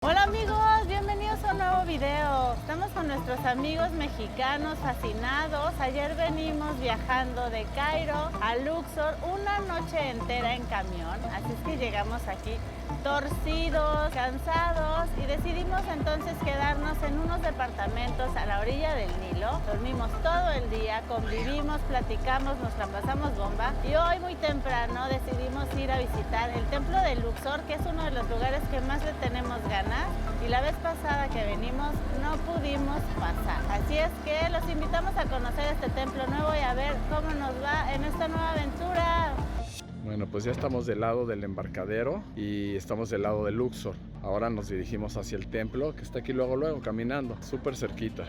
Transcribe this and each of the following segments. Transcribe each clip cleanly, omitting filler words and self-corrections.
Hola amigos, bienvenidos a un nuevo video. Estamos con nuestros amigos mexicanos fascinados. Ayer venimos viajando de Cairo a Luxor una noche entera en camión, así es que llegamos aquí torcidos, cansados y decidimos entonces quedarnos en unos departamentos a la orilla del Nilo. Dormimos todo el día, convivimos, platicamos, nos la pasamos bomba y hoy muy temprano decidimos ir a visitar el templo de Luxor, que es uno de los lugares que más le tenemos ganas y la vez pasada que venimos no pudimos pasar. Así es que los invitamos a conocer este templo nuevo y a ver cómo nos va en esta nueva aventura. Bueno, pues ya estamos del lado del embarcadero y estamos del lado de Luxor. Ahora nos dirigimos hacia el templo, que está aquí luego caminando, súper cerquita.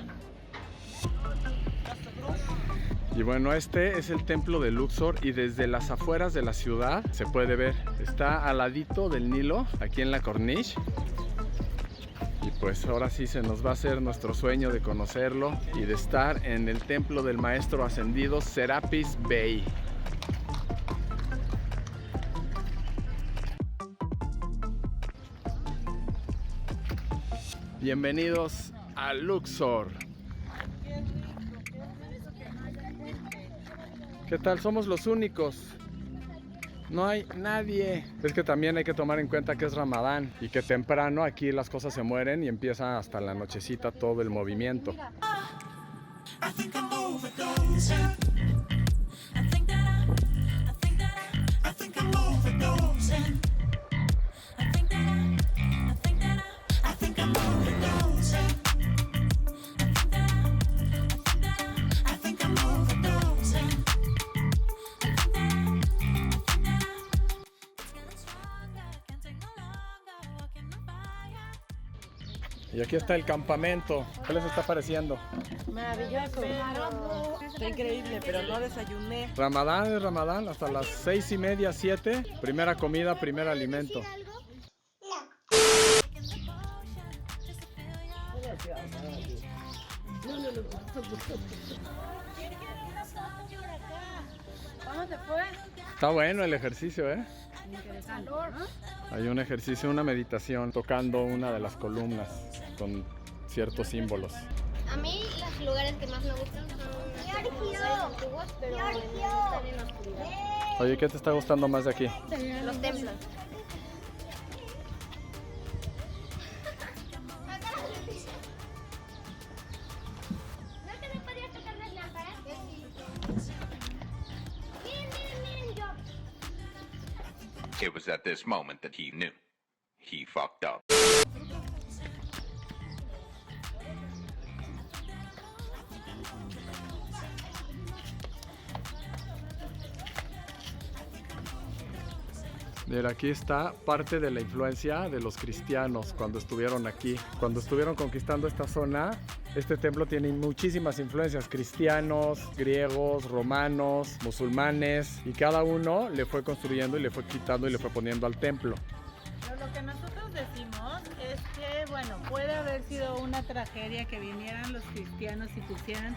Y bueno, este es el templo de Luxor y desde las afueras de la ciudad se puede ver. Está al ladito del Nilo, aquí en la Corniche. Y pues ahora sí se nos va a hacer nuestro sueño de conocerlo y de estar en el templo del maestro ascendido Serapis Bey. Bienvenidos a Luxor. ¿Qué tal? Somos los únicos. No hay nadie. Es que también hay que tomar en cuenta que es Ramadán y que temprano aquí las cosas se mueren y empieza hasta la nochecita todo el movimiento. Y aquí está el campamento. ¿Qué les está pareciendo? Maravilloso. Está increíble, pero no desayuné. Ramadán es Ramadán, hasta las 6:30, 7. Primera comida, primer alimento. ¿Cómo te fue? Está bueno el ejercicio, ¿eh? Interesante, ¿no? Hay un ejercicio, una meditación, tocando una de las columnas con ciertos símbolos. A mí los lugares que más me gustan son los antiguos, pero me gustan en la oscuridad. Oye, ¿qué te está gustando más de aquí? Los templos. ¿No te me podías tocar las lámparas? Miren, yo. It was at this moment that he knew. He fucked up. Mira, aquí está parte de la influencia de los cristianos cuando estuvieron aquí. Cuando estuvieron conquistando esta zona, este templo tiene muchísimas influencias: cristianos, griegos, romanos, musulmanes, y cada uno le fue construyendo y le fue quitando y le fue poniendo al templo. Pero lo que nosotros decimos es que, bueno, puede haber sido una tragedia que vinieran los cristianos y pusieran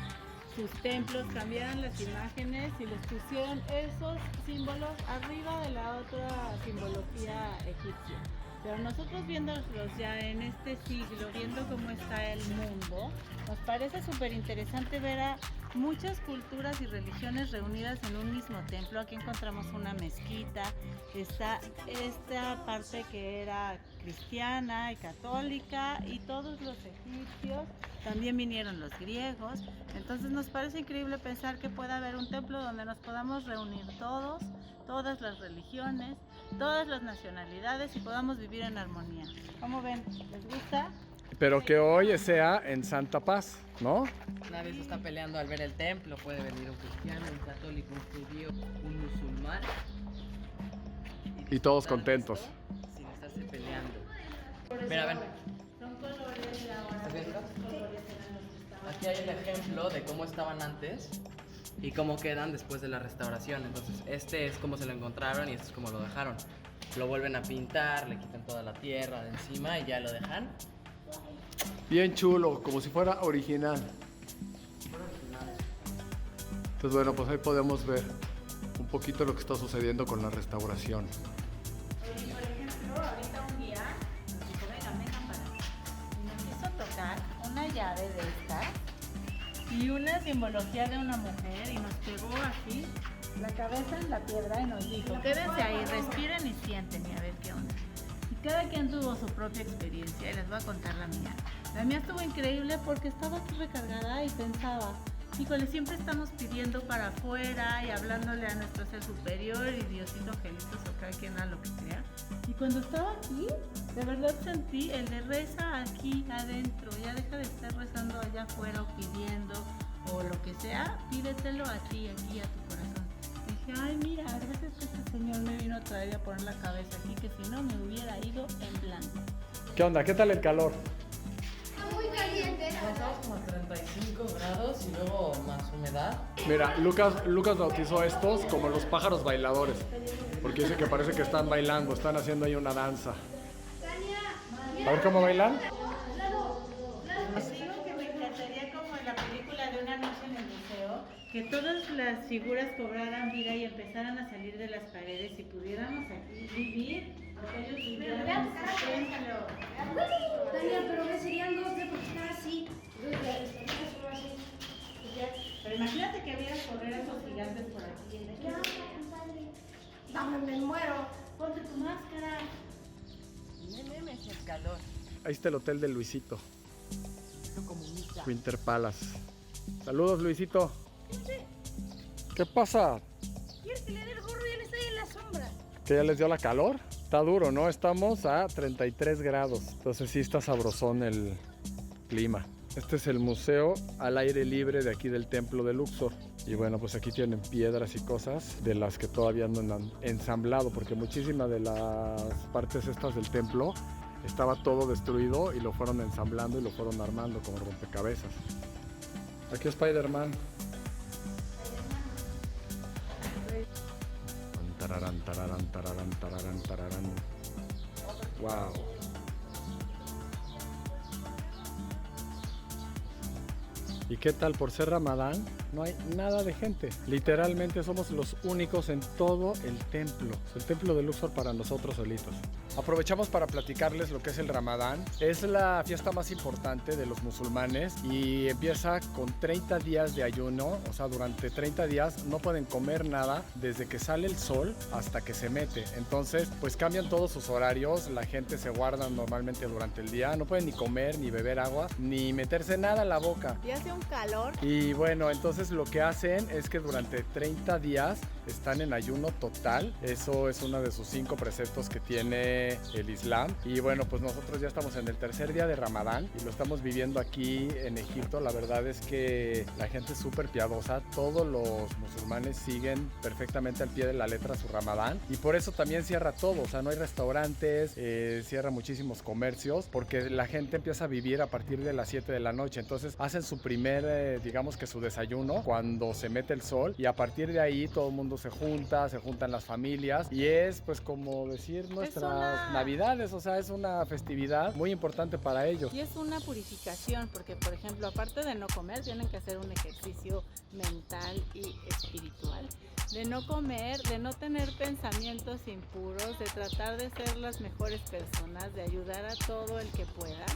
sus templos, cambiaran las imágenes y les pusieron esos símbolos arriba de la otra simbología egipcia. Pero nosotros viéndolos ya en este siglo, viendo cómo está el mundo, nos parece súper interesante ver a muchas culturas y religiones reunidas en un mismo templo. Aquí encontramos una mezquita, está esta parte que era cristiana y católica y todos los egipcios, también vinieron los griegos. Entonces nos parece increíble pensar que pueda haber un templo donde nos podamos reunir todos, todas las religiones, todas las nacionalidades y podamos vivir en armonía. ¿Cómo ven? ¿Les gusta? Pero que hoy sea en Santa Paz, ¿no? Nadie se está peleando al ver el templo. Puede venir un cristiano, un católico, un judío, un musulmán. Y todos disfrutar contentos. esto sin estarse peleando. Mira, ven. Son colores de ahora. ¿Estás viendo? Esos colores eran los que estaban. Aquí hay el ejemplo de cómo estaban antes y cómo quedan después de la restauración. Entonces, este es como se lo encontraron y este es como lo dejaron. Lo vuelven a pintar, le quitan toda la tierra de encima y ya lo dejan. Bien chulo, como si fuera original. Entonces bueno, pues ahí podemos ver un poquito lo que está sucediendo con la restauración. Por ejemplo, ahorita un guía nos dijo, vengan para acá. llave de estas y una simbología de una mujer y nos pegó así la cabeza en la piedra y nos dijo, quédense ahí, respiren y sienten y a ver qué onda. Y cada quien tuvo su propia experiencia y les voy a contar la mía. La mía estuvo increíble porque estaba aquí recargada y pensaba, híjole, siempre estamos pidiendo para afuera y hablándole a nuestro ser superior y Diosito, angelitos o cada quien a lo que sea. Y cuando estaba aquí, de verdad sentí el de reza aquí adentro. Ya deja de estar rezando allá afuera o pidiendo o lo que sea, pídetelo aquí a tu corazón. Y dije, ay mira, gracias que este señor me vino a traer y a poner la cabeza aquí, que si no me hubiera ido en blanco. ¿Qué onda? ¿Qué tal el calor? Muy caliente. Estamos como a 35 grados y luego más humedad. Mira, Lucas bautizó estos como los pájaros bailadores, porque dice que parece que están bailando, están haciendo ahí una danza. A ver cómo bailan. Les digo que me encantaría como en la película de Una noche en el museo, que todas las figuras cobraran vida y empezaran a salir de las paredes y pudiéramos aquí vivir lo que ellos vivieran. Piénsalo. Tania, pero me serían dos de porque está así. Pero imagínate que vieras correr a esos gigantes por aquí. No, me muero. Ponte tu máscara. Es el calor. Ahí está el hotel de Luisito, Lo comunica. Winter Palace. Saludos, Luisito. ¿Qué pasa? ¿Quieres que le dé el gorro y él está ahí en la sombra? ¿Que ya les dio la calor? Está duro, ¿no? Estamos a 33 grados. Entonces sí está sabrosón el clima. Este es el museo al aire libre de aquí del templo de Luxor. Y bueno, pues aquí tienen piedras y cosas de las que todavía no han ensamblado, porque muchísimas de las partes estas del templo estaba todo destruido y lo fueron ensamblando y lo fueron armando como rompecabezas. Aquí Spider-Man. Tararán, tararán, tararán, tararán, tararán. Wow. ¿Y qué tal? Por ser Ramadán, no hay nada de gente. Literalmente somos los únicos en todo el templo. Es el templo de Luxor para nosotros solitos. Aprovechamos para platicarles lo que es el Ramadán. Es la fiesta más importante de los musulmanes y empieza con 30 días de ayuno. O sea, durante 30 días no pueden comer nada desde que sale el sol hasta que se mete. Entonces, pues cambian todos sus horarios. La gente se guarda normalmente durante el día. No pueden ni comer, ni beber agua, ni meterse nada en la boca. Y hace un calor. Y bueno, entonces lo que hacen es que durante 30 días están en ayuno total. Eso es uno de sus 5 preceptos que tiene el Islam. Y bueno, pues nosotros ya estamos en el tercer día de Ramadán y lo estamos viviendo aquí en Egipto. La verdad es que la gente es súper piadosa. Todos los musulmanes siguen perfectamente al pie de la letra su Ramadán. Y por eso también cierra todo. O sea, no hay restaurantes, cierra muchísimos comercios porque la gente empieza a vivir a partir de las 7 de la noche. Entonces hacen su primer, digamos que su desayuno cuando se mete el sol y a partir de ahí todo el mundo se juntan las familias y es pues como decir nuestras navidades, o sea, es una festividad muy importante para ellos. Y es una purificación porque, por ejemplo, aparte de no comer, tienen que hacer un ejercicio mental y espiritual. De no comer, de no tener pensamientos impuros, de tratar de ser las mejores personas, de ayudar a todo el que pueda.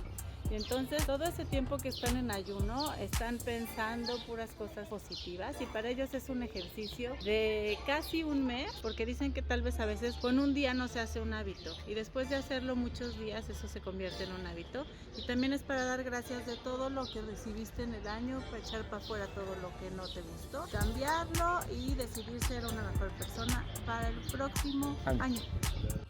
Y entonces todo ese tiempo que están en ayuno están pensando puras cosas positivas y para ellos es un ejercicio de casi un mes porque dicen que tal vez a veces con un día no se hace un hábito y después de hacerlo muchos días eso se convierte en un hábito y también es para dar gracias de todo lo que recibiste en el año, para echar para afuera todo lo que no te gustó, cambiarlo y decidir ser una mejor persona para el próximo año.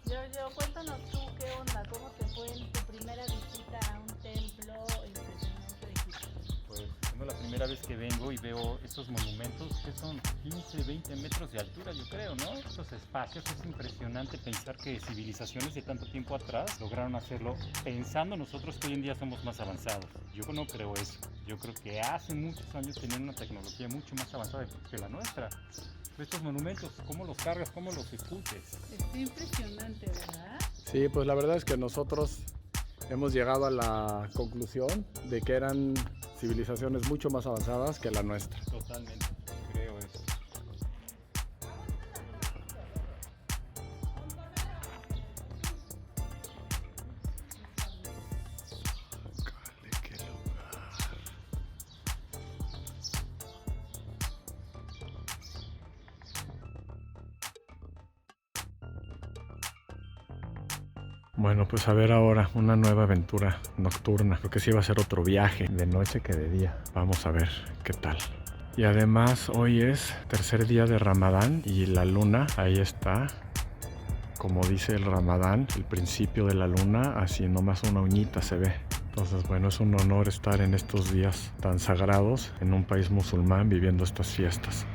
Giorgio, cuéntanos tú qué onda, cómo te fue en tu primera visita a un templo impresionante de Egipto. Pues es la primera vez que vengo y veo estos monumentos que son 15, 20 metros de altura, yo creo, ¿no? Estos espacios, es impresionante pensar que civilizaciones de tanto tiempo atrás lograron hacerlo pensando nosotros que hoy en día somos más avanzados. Yo no creo eso. Yo creo que hace muchos años tenían una tecnología mucho más avanzada que la nuestra. Estos monumentos, ¿cómo los cargas? ¿Cómo los esculpes? Está impresionante, ¿verdad? Sí, pues la verdad es que nosotros hemos llegado a la conclusión de que eran civilizaciones mucho más avanzadas que la nuestra. Totalmente, creo eso. Qué lugar. Bueno, pues a ver ahora una nueva aventura nocturna. Creo que sí va a ser otro viaje de noche que de día. Vamos a ver qué tal. Y además hoy es tercer día de Ramadán y la luna ahí está. Como dice el Ramadán, el principio de la luna, así nomás una uñita se ve. Entonces, bueno, es un honor estar en estos días tan sagrados en un país musulmán viviendo estas fiestas.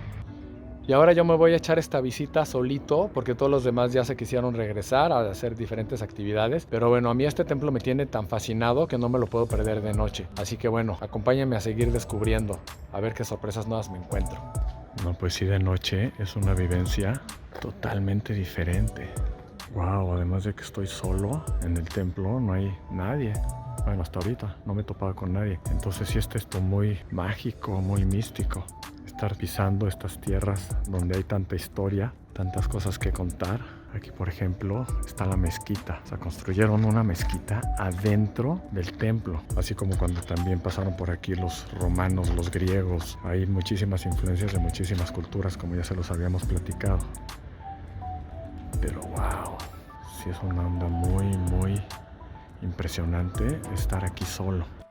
Y ahora yo me voy a echar esta visita solito porque todos los demás ya se quisieron regresar a hacer diferentes actividades. Pero bueno, a mí este templo me tiene tan fascinado que no me lo puedo perder de noche. Así que bueno, acompáñenme a seguir descubriendo, a ver qué sorpresas nuevas me encuentro. No, pues sí, de noche es una vivencia totalmente diferente. Wow, además de que estoy solo en el templo, no hay nadie. Bueno, hasta ahorita no me he topado con nadie. Entonces sí está esto muy mágico, muy místico. Estar pisando estas tierras donde hay tanta historia, tantas cosas que contar. Aquí, por ejemplo, está la mezquita. O sea, construyeron una mezquita adentro del templo. Así como cuando también pasaron por aquí los romanos, los griegos. Hay muchísimas influencias de muchísimas culturas, como ya se los habíamos platicado. Pero wow, sí es una onda muy, muy impresionante estar aquí solo.